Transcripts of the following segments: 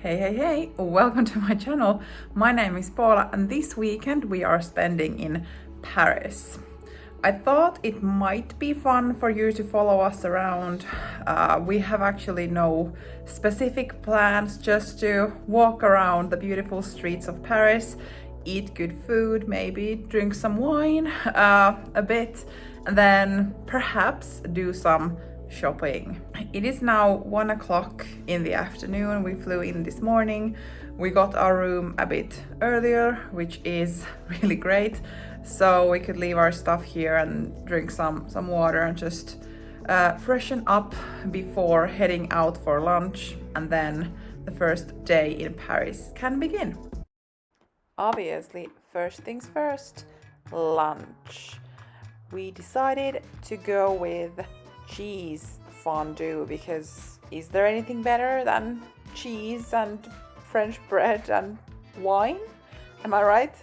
Hey, welcome to my channel. My name is Paula and this weekend we are spending in Paris. I thought it might be fun for you to follow us around. We have actually no specific plans, just to walk around the beautiful streets of Paris, eat good food, maybe drink some wine a bit, and then perhaps do some shopping. It is now 1 o'clock in the afternoon. We flew in this morning. We got our room a bit earlier, which is really great. So we could leave our stuff here and drink some water and just freshen up before heading out for lunch. And then the first day in Paris can begin. Obviously, first things first, lunch. We decided to go with cheese fondue because is there anything better than cheese and French bread and wine? Am I right?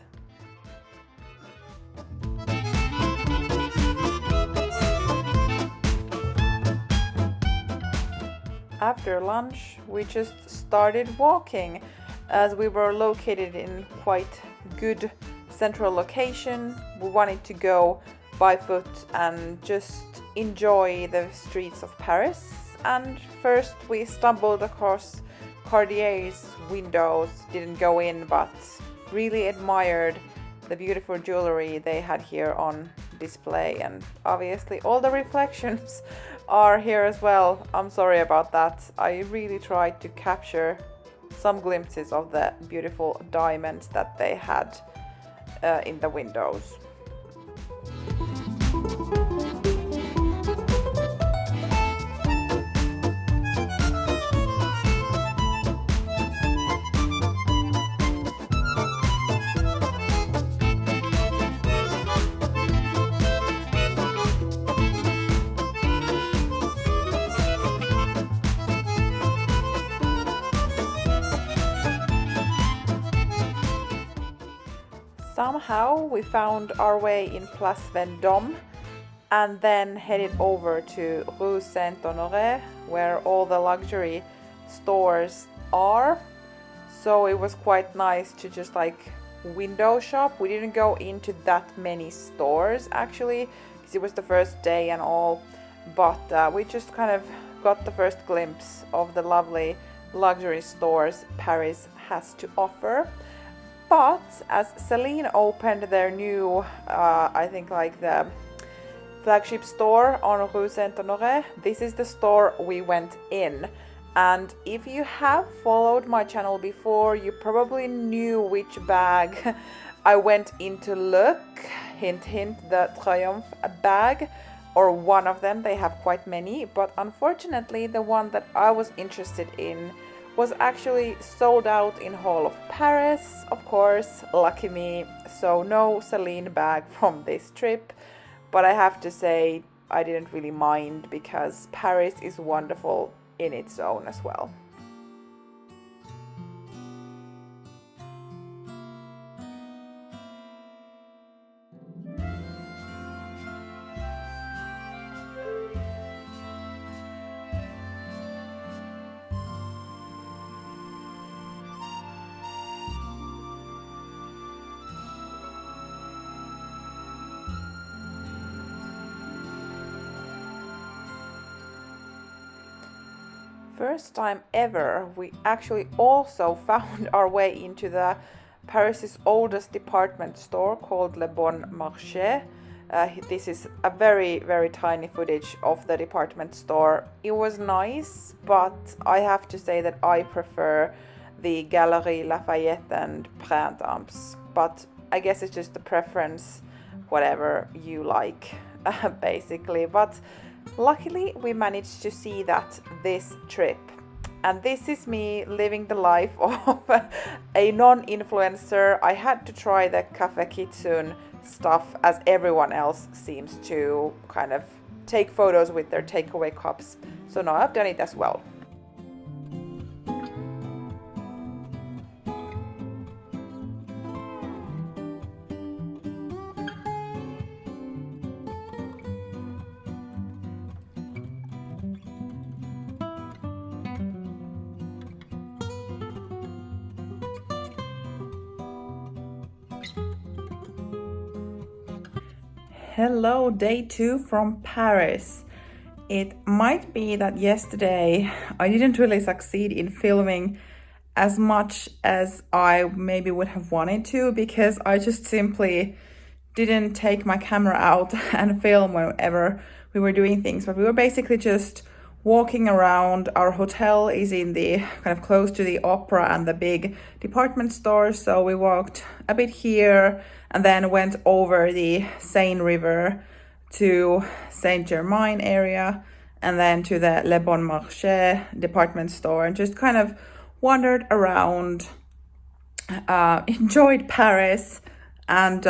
After lunch, we just started walking as we were located in quite good central location. We wanted to go by foot and just enjoy the streets of Paris. And first we stumbled across Cartier's windows, didn't go in, but really admired the beautiful jewelry they had here on display, and obviously all the reflections are here as well. I'm sorry about that. I really tried to capture some glimpses of the beautiful diamonds that they had in the windows. Somehow we found our way in Place Vendôme and then headed over to Rue Saint-Honoré, where all the luxury stores are. So it was quite nice to just window shop. We didn't go into that many stores actually because it was the first day and all, but we just kind of got the first glimpse of the lovely luxury stores Paris has to offer. But as Celine opened their new, the flagship store on Rue Saint-Honoré, this is the store we went in. And if you have followed my channel before, you probably knew which bag I went in to look. Hint, hint, the Triumph bag, or one of them. They have quite many, but unfortunately the one that I was interested in was actually sold out in whole of Paris, of course, lucky me. So no Celine bag from this trip, but I have to say I didn't really mind because Paris is wonderful in its own as well. First time ever, we actually also found our way into the Paris's oldest department store called Le Bon Marché. This is a very, very tiny footage of the department store. It was nice, but I have to say that I prefer the Galeries Lafayette and Printemps. But I guess it's just a preference, whatever you like, basically. But luckily, we managed to see that this trip. And this is me living the life of a non-influencer. I had to try the Cafe Kitsune stuff as everyone else seems to kind of take photos with their takeaway cups. So now I've done it as well. Hello, day 2 from Paris. It might be that yesterday I didn't really succeed in filming as much as I maybe would have wanted to, because I just simply didn't take my camera out and film whenever we were doing things. But we were basically just walking around. Our hotel is in the kind of close to the opera and the big department store, so we walked a bit here and then went over the Seine River to Saint Germain area and then to the Le Bon Marché department store and just kind of wandered around, enjoyed Paris, and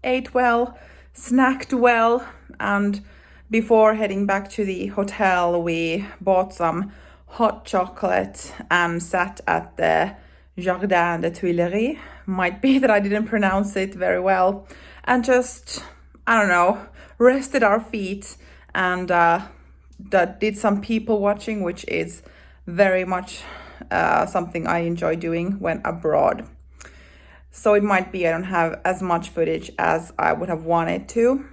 ate well, snacked well, and before heading back to the hotel, we bought some hot chocolate and sat at the Jardin des Tuileries. Might be that I didn't pronounce it very well, and just, I don't know, rested our feet and did some people watching, which is very much something I enjoy doing when abroad. So it might be I don't have as much footage as I would have wanted to.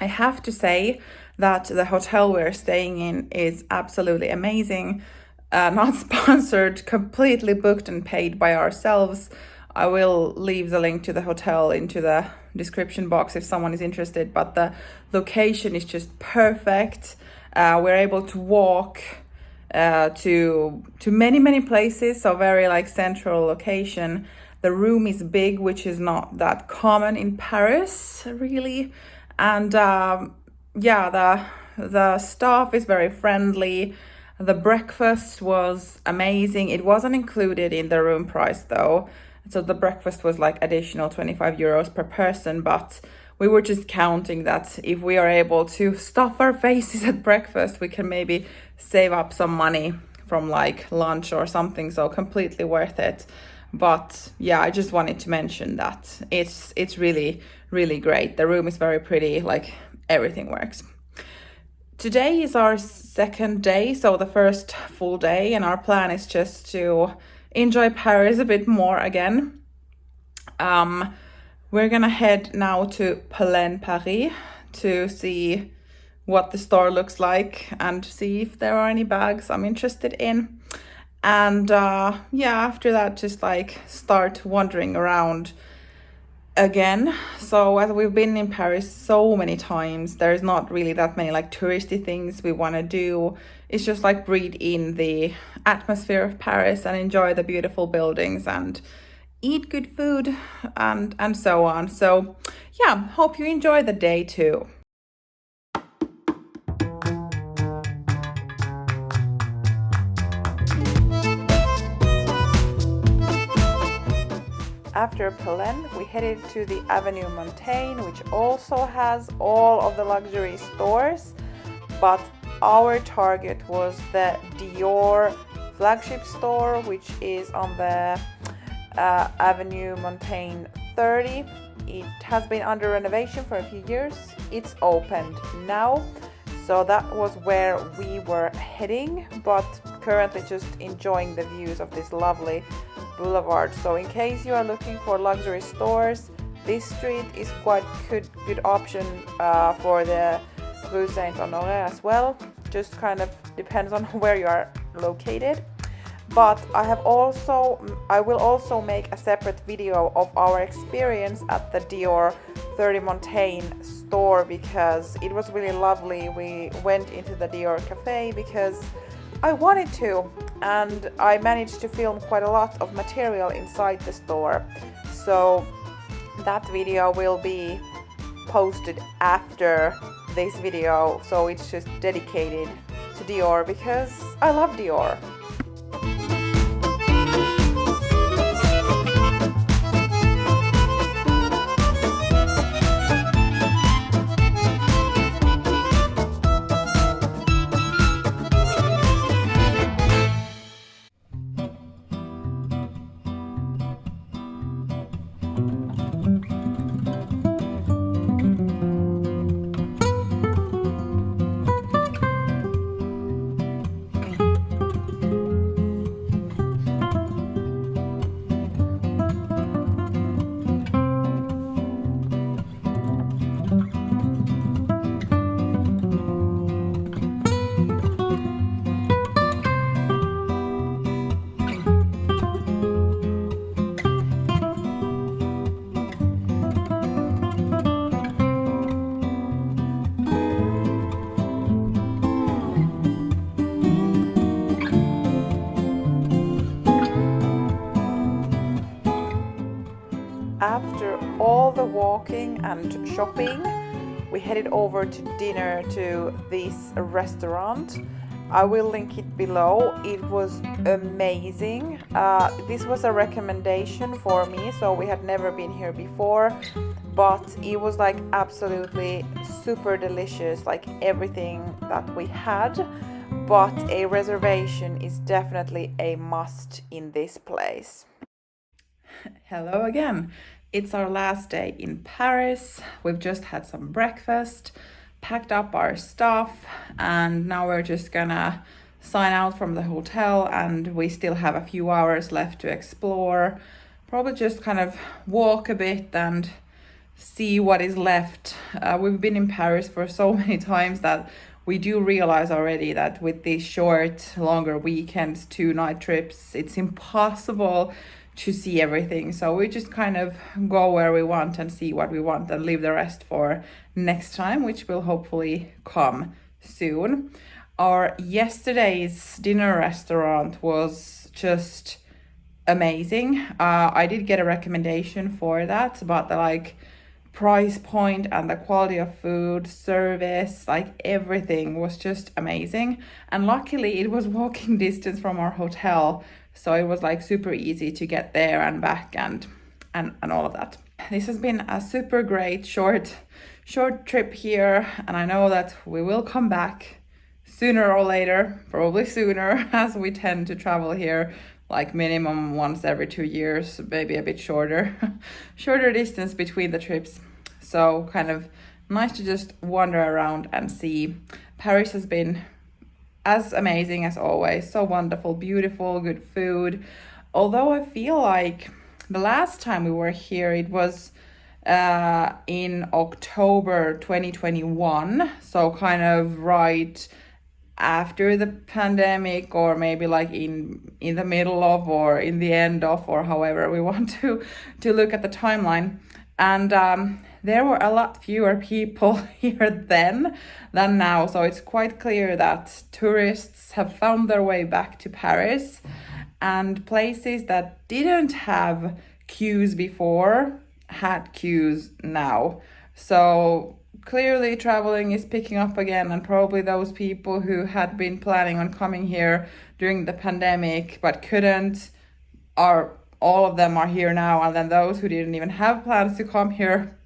I have to say that the hotel we're staying in is absolutely amazing. Not sponsored, completely booked and paid by ourselves. I will leave the link to the hotel into the description box if someone is interested, but the location is just perfect. We're able to walk to many places, so very like central location. The room is big, which is not that common in Paris, really. And the staff is very friendly. The breakfast was amazing. It wasn't included in the room price though, so the breakfast was like additional 25 euros per person, but we were just counting that if we are able to stuff our faces at breakfast, we can maybe save up some money from like lunch or something, so completely worth it. But yeah, I just wanted to mention that it's really great. The room is very pretty, like everything works. Today is our second day, so the first full day, and our plan is just to enjoy Paris a bit more again. We're gonna head now to Plein Paris to see what the store looks like and see if there are any bags I'm interested in. And after that, just like start wandering around again. So as we've been in Paris so many times, there's not really that many like touristy things we want to do. It's just like breathe in the atmosphere of Paris and enjoy the beautiful buildings and eat good food and so on. So yeah, hope you enjoy the day too. After Plein, we headed to the Avenue Montaigne, which also has all of the luxury stores, but our target was the Dior flagship store, which is on the Avenue Montaigne 30. It has been under renovation for a few years. It's opened now, so that was where we were heading, but currently just enjoying the views of this lovely boulevard. So in case you are looking for luxury stores, this street is quite good option for the Rue Saint-Honoré as well. Just kind of depends on where you are located. But I will also make a separate video of our experience at the Dior 30 Montaigne store, because it was really lovely. We went into the Dior cafe because I wanted to, and I managed to film quite a lot of material inside the store. So that video will be posted after this video, so it's just dedicated to Dior because I love Dior. after all the walking and shopping, we headed over to dinner to this restaurant. I will link it below. It was amazing. This was a recommendation for me, so we had never been here before, but it was like absolutely super delicious, like everything that we had. But a reservation is definitely a must in this place. Hello again. It's our last day in Paris. We've just had some breakfast, packed up our stuff, and now we're just gonna sign out from the hotel, and we still have a few hours left to explore. Probably just kind of walk a bit and see what is left. We've been in Paris for so many times that we do realize already that with these short, longer weekends, 2-night trips, it's impossible to see everything. So we just kind of go where we want and see what we want and leave the rest for next time, which will hopefully come soon. Our yesterday's dinner restaurant was just amazing. I did get a recommendation for that, but the price point and the quality of food, service, everything was just amazing. And luckily it was walking distance from our hotel, so it was super easy to get there and back and all of that. This has been a super great short trip here, and I know that we will come back sooner or later, probably sooner, as we tend to travel here minimum once every 2 years, maybe a bit shorter distance between the trips. So kind of nice to just wander around and see. Paris has been as amazing as always, so wonderful, beautiful, good food. Although I feel like the last time we were here, it was in October 2021, so kind of right after the pandemic, or maybe in the middle of, or in the end of, or however we want to look at the timeline. And there were a lot fewer people here then than now, so it's quite clear that tourists have found their way back to Paris, and places that didn't have queues before had queues now. So clearly traveling is picking up again, and probably those people who had been planning on coming here during the pandemic but couldn't, all of them are here now. And then those who didn't even have plans to come here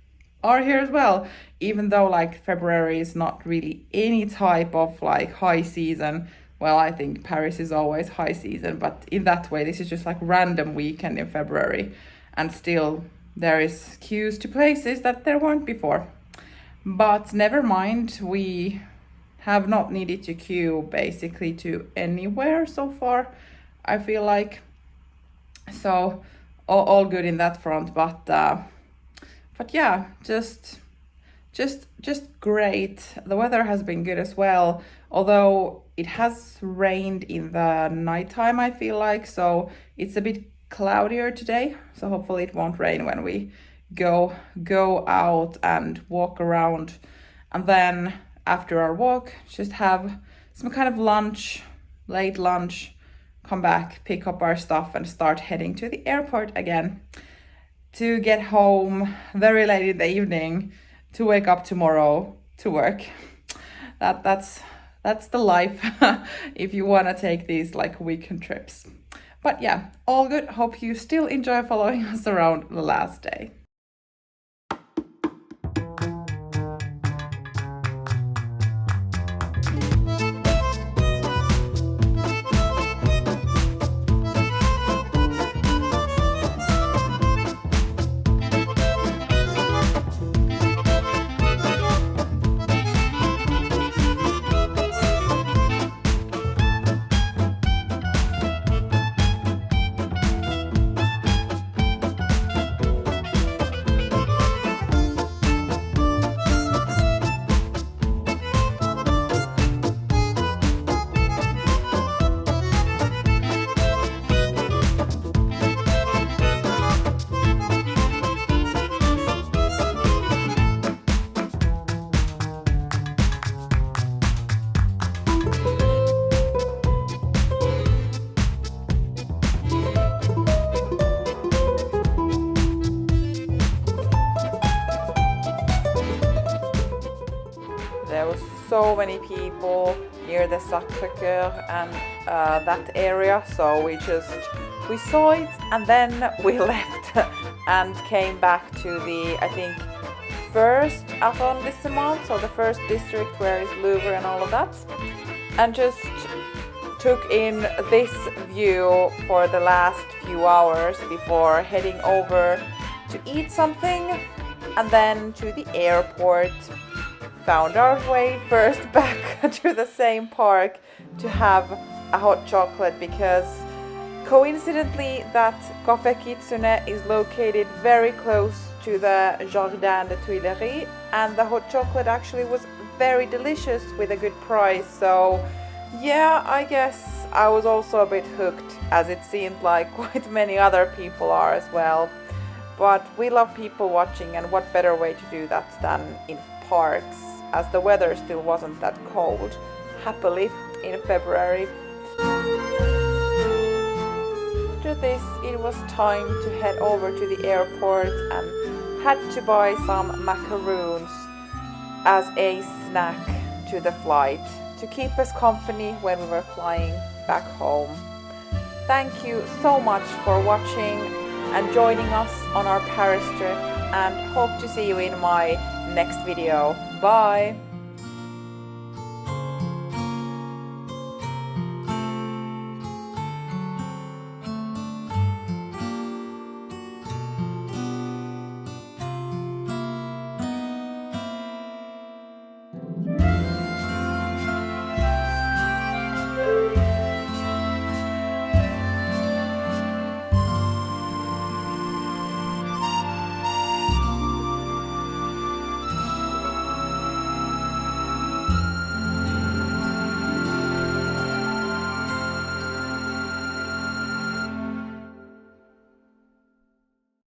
are here as well, even though February is not really any type of high season. Well, I think Paris is always high season, but in that way this is just random weekend in February, and still there is queues to places that there weren't before. But never mind, we have not needed to queue basically to anywhere so far, I feel like. So all good in that front, but yeah, just great. The weather has been good as well, although it has rained in the nighttime, I feel like, so it's a bit cloudier today, so hopefully it won't rain when we go out and walk around. And then after our walk, just have some kind of lunch, late lunch, come back, pick up our stuff, and start heading to the airport again to get home very late in the evening to wake up tomorrow to work. That's the life if you want to take these weekend trips. But yeah, all good. Hope you still enjoy following us around the last day. so many people near the Sacré-Cœur and that area, so we saw it and then we left and came back to the, I think, first arrondissement, so the first district where is Louvre and all of that, and just took in this view for the last few hours before heading over to eat something and then to the airport. Found our way first back to the same park to have a hot chocolate, because coincidentally that Café Kitsune is located very close to the Jardin des Tuileries, and the hot chocolate actually was very delicious with a good price. So yeah, I guess I was also a bit hooked, as it seemed like quite many other people are as well. But we love people watching, and what better way to do that than in parks, as the weather still wasn't that cold, happily, in February. After this, it was time to head over to the airport and had to buy some macaroons as a snack to the flight to keep us company when we were flying back home. Thank you so much for watching and joining us on our Paris trip, and hope to see you in my next video. Bye!